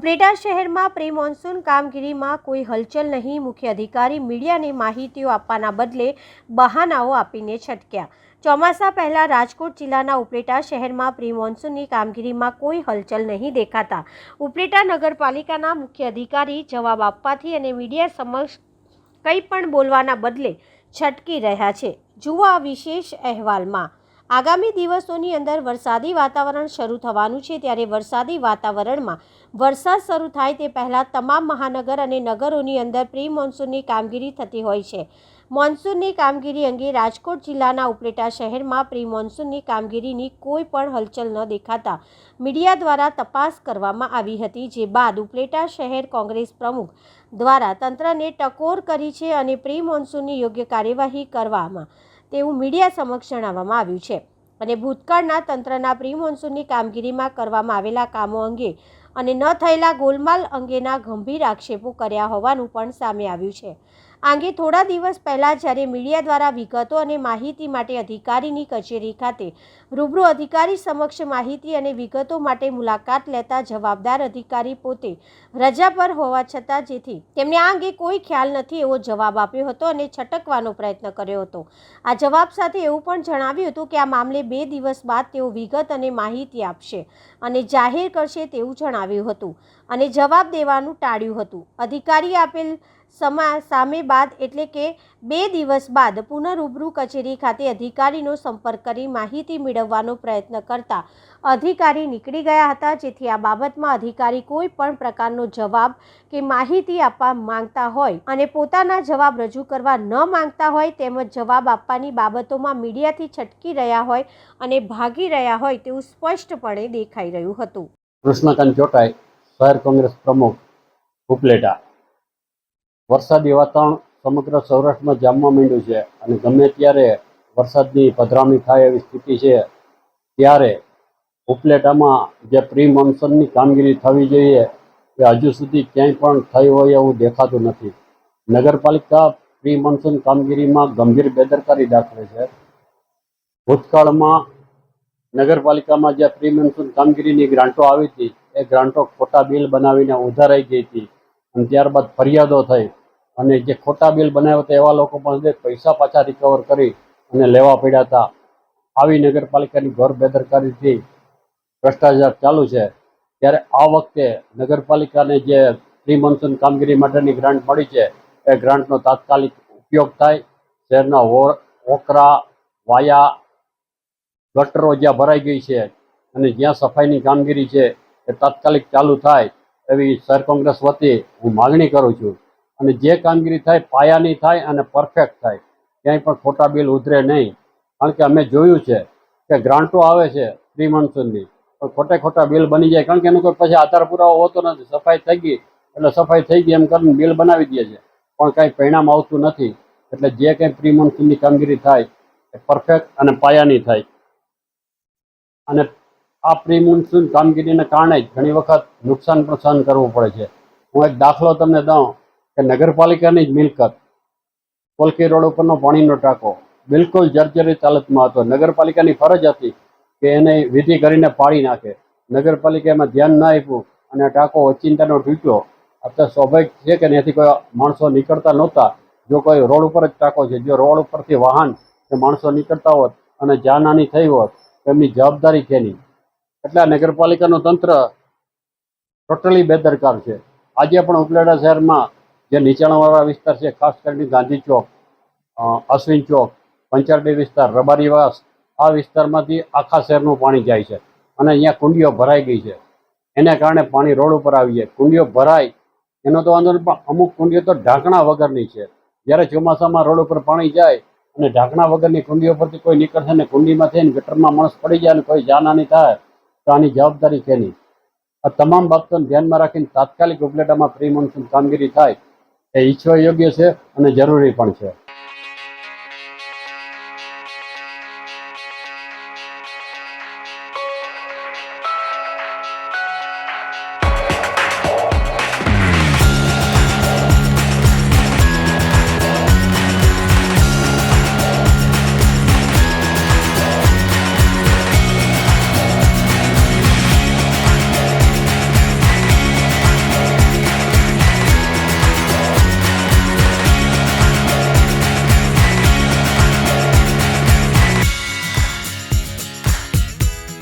ઉપલેટા શહેરમાં pre monsoon કામગીરીમાં કોઈ હલચલ નહીં। મુખ્ય અધિકારી મીડિયાને માહિતીઓ આપવાના બદલે બહાનાઓ આપીને છટક્યા। ચોમાસા પહેલા રાજકોટ જિલ્લાના ઉપલેટા શહેરમાં પ્રી મોન્સૂનની કામગીરીમાં કોઈ હલચલ નહીં દેખાતા ઉપલેટા નગરપાલિકાના મુખ્ય અધિકારી જવાબ આપવાથી અને મીડિયા સમક્ષ કંઈ પણ બોલવાના બદલે છટકી રહ્યા છે। જુઓ આ વિશેષ અહેવાલમાં। આગામી દિવસોની અંદર વરસાદી વાતાવરણ શરૂ થવાનું છે, ત્યારે વરસાદી વાતાવરણમાં વરસાદ શરૂ થાય તે પહેલાં તમામ મહાનગર અને નગરોની અંદર પ્રી મોન્સૂનની કામગીરી થતી હોય છે। મોન્સૂનની કામગીરી અંગે રાજકોટ જિલ્લાના ઉપલેટા શહેરમાં પ્રી મોન્સૂનની કામગીરીની કોઈ પણ હલચલ ન દેખાતા મીડિયા દ્વારા તપાસ કરવામાં આવી હતી, જે બાદ ઉપલેટા શહેર કોંગ્રેસ પ્રમુખ દ્વારા તંત્રને ટકોર કરી છે અને પ્રી મોન્સૂનની યોગ્ય કાર્યવાહી કરવામાં તેવું મીડિયા સમક્ષ જણાવવામાં આવ્યું છે અને ભૂતકાળના તંત્રના પ્રી મોન્સૂનની કામગીરીમાં કરવામાં આવેલા કામો અંગે અને ન થયેલા ગોલમાલ અંગેના ગંભીર આક્ષેપો કર્યા હોવાનું પણ સામે આવ્યું છે। આ અંગે થોડા દિવસ પહેલાં જ્યારે મીડિયા દ્વારા વિગતો અને માહિતી માટે અધિકારીની કચેરી ખાતે રૂબરૂ અધિકારી સમક્ષ માહિતી અને વિગતો માટે મુલાકાત લેતા જવાબદાર અધિકારી પોતે રજા પર હોવા છતાં જેથી તેમને આ અંગે કોઈ ખ્યાલ નથી એવો જવાબ આપ્યો હતો અને છટકવાનો પ્રયત્ન કર્યો હતો। આ જવાબ સાથે એવું પણ જણાવ્યું હતું કે આ મામલે 2 દિવસ બાદ તેઓ વિગત અને માહિતી આપશે અને જાહેર કરશે તેવું જણાવ્યું હતું અને જવાબ દેવાનું ટાળ્યું હતું। અધિકારીએ આપેલ સામે બાદ એટલે કે 2 દિવસ બાદ પુનઃ રૂબરૂ કચેરી ખાતે અધિકારીનો સંપર્ક કરી માહિતી મેળવવાનો પ્રયત્ન કરતા અધિકારી નીકળી ગયા હતા, જેથી આ બાબતમાં અધિકારી કોઈ પણ પ્રકારનો જવાબ કે માહિતી આપવા માંગતા હોય અને પોતાના જવાબ રજૂ કરવા ન માંગતા હોય તેમજ જવાબ આપવાની બાબતોમાં મીડિયાથી છટકી રહ્યા હોય અને ભાગી રહ્યા હોય તેવું સ્પષ્ટપણે દેખાઈ રહ્યું હતું। કૃષ્ણકાંત ચોટાઈ, શહેર કોંગ્રેસ પ્રમુખ, ઉપલેટા। વરસાદી વાતાવરણ સમગ્ર સૌરાષ્ટ્રમાં જામવા માંડ્યું છે અને ગમે ત્યારે વરસાદની પધરામણી થાય એવી સ્થિતિ છે, ત્યારે ઉપલેટામાં જે પ્રી મોન્સૂનની કામગીરી થવી જોઈએ એ હજુ સુધી ક્યાંય પણ થઈ હોય એવું દેખાતું નથી। નગરપાલિકા પ્રી મોન્સૂન કામગીરીમાં ગંભીર બેદરકારી દાખવે છે। ભૂતકાળમાં નગરપાલિકામાં જે પ્રી મોન્સૂન કામગીરીની ગ્રાન્ટો આવી હતી એ ગ્રાન્ટો ખોટા બિલ બનાવીને ઉધારાઈ ગઈ હતી અને ત્યારબાદ ફરિયાદો થઈ અને જે ખોટા બિલ બનાવ્યા હતા એવા લોકો પણ પૈસા પાછા રિકવર કરી અને લેવા પડ્યા હતા। આવી નગરપાલિકાની ઘોર બેદરકારીથી ભ્રષ્ટાચાર ચાલુ છે, ત્યારે આ વખતે નગરપાલિકાને જે પ્રી મોન્સૂન કામગીરી માટેની ગ્રાન્ટ મળી છે એ ગ્રાન્ટનો તાત્કાલિક ઉપયોગ થાય। શહેરના ઓકરા, વાયા, ગટરો જ્યાં ભરાઈ ગઈ છે અને જ્યાં સફાઈની કામગીરી છે એ તાત્કાલિક ચાલુ થાય એવી શહેર કોંગ્રેસ વતી હું માગણી કરું છું અને જે કામગીરી થાય પાયાની થાય અને પરફેક્ટ થાય, ક્યાંય પણ ખોટા બિલ ઉતરે નહીં। કારણ કે અમે જોયું છે કે ગ્રાન્ટો આવે છે પ્રી મોન્સૂનની પણ ખોટા બિલ બની જાય, કારણ કે એનો કોઈ પછી આધાર પુરાવો હોતો નથી। સફાઈ થઈ ગઈ એટલે સફાઈ થઈ ગઈ એમ કરીને બિલ બનાવી દે છે પણ કાંઈ પરિણામ આવતું નથી। એટલે જે કંઈ પ્રી મોન્સૂનની કામગીરી થાય એ પરફેક્ટ અને પાયાની થાય અને આ પ્રી મોન્સૂન કામગીરીને કારણે જ ઘણી વખત નુકસાન પણ સહન કરવું પડે છે। હું એક દાખલો તમને દઉં કે નગરપાલિકાની જ મિલકત કોલકી રોડ ઉપરનો પાણીનો ટાંકો બિલકુલ જર્જરિત હાલતમાં હતો। નગરપાલિકાની ફરજ હતી કે એને વિધિ કરીને પાડી નાખે, નગરપાલિકામાં ધ્યાન ન આપ્યું અને ટાંકો ઓચિંતાનો તૂટ્યો। અત્યારે સ્વાભાવિક છે કે ત્યાંથી કોઈ માણસો નીકળતા નહોતા। જો કોઈ રોડ ઉપર જ ટાંકો છે, જો રોડ ઉપરથી વાહન કે માણસો નીકળતા હોત અને જાનહાની થઈ હોત તો એમની જવાબદારી કેની? એટલે આ નગરપાલિકાનું તંત્ર ટોટલી બેદરકાર છે। આજે પણ ઉપલેટા શહેરમાં જે નીચાણવાળા વિસ્તાર છે, ખાસ કરીને ગાંધી ચોક, અશ્વિન ચોક, પંચારડી વિસ્તાર, રબારીવાસ, આ વિસ્તારમાંથી આખા શહેરનું પાણી જાય છે અને અહીંયા કુંડીઓ ભરાઈ ગઈ છે। એને કારણે પાણી રોડ ઉપર આવી જાય, કુંડીઓ ભરાય એનો તો વાંધો નહીં, પણ અમુક કુંડીઓ તો ઢાંકણા વગરની છે। જ્યારે ચોમાસામાં રોડ ઉપર પાણી જાય અને ઢાંકણા વગરની કુંડીઓ પરથી કોઈ નીકળશે ને કુંડીમાં થઈને ગટરમાં માણસ પડી જાય અને કોઈ જાનહાની થાય તો આની જવાબદારી કેની? આ તમામ બાબતોને ધ્યાનમાં રાખીને તાત્કાલિક ઉપલેટામાં પ્રી મોન્સૂન કામગીરી થાય એ ઈચ્છવા યોગ્ય છે અને જરૂરી પણ છે।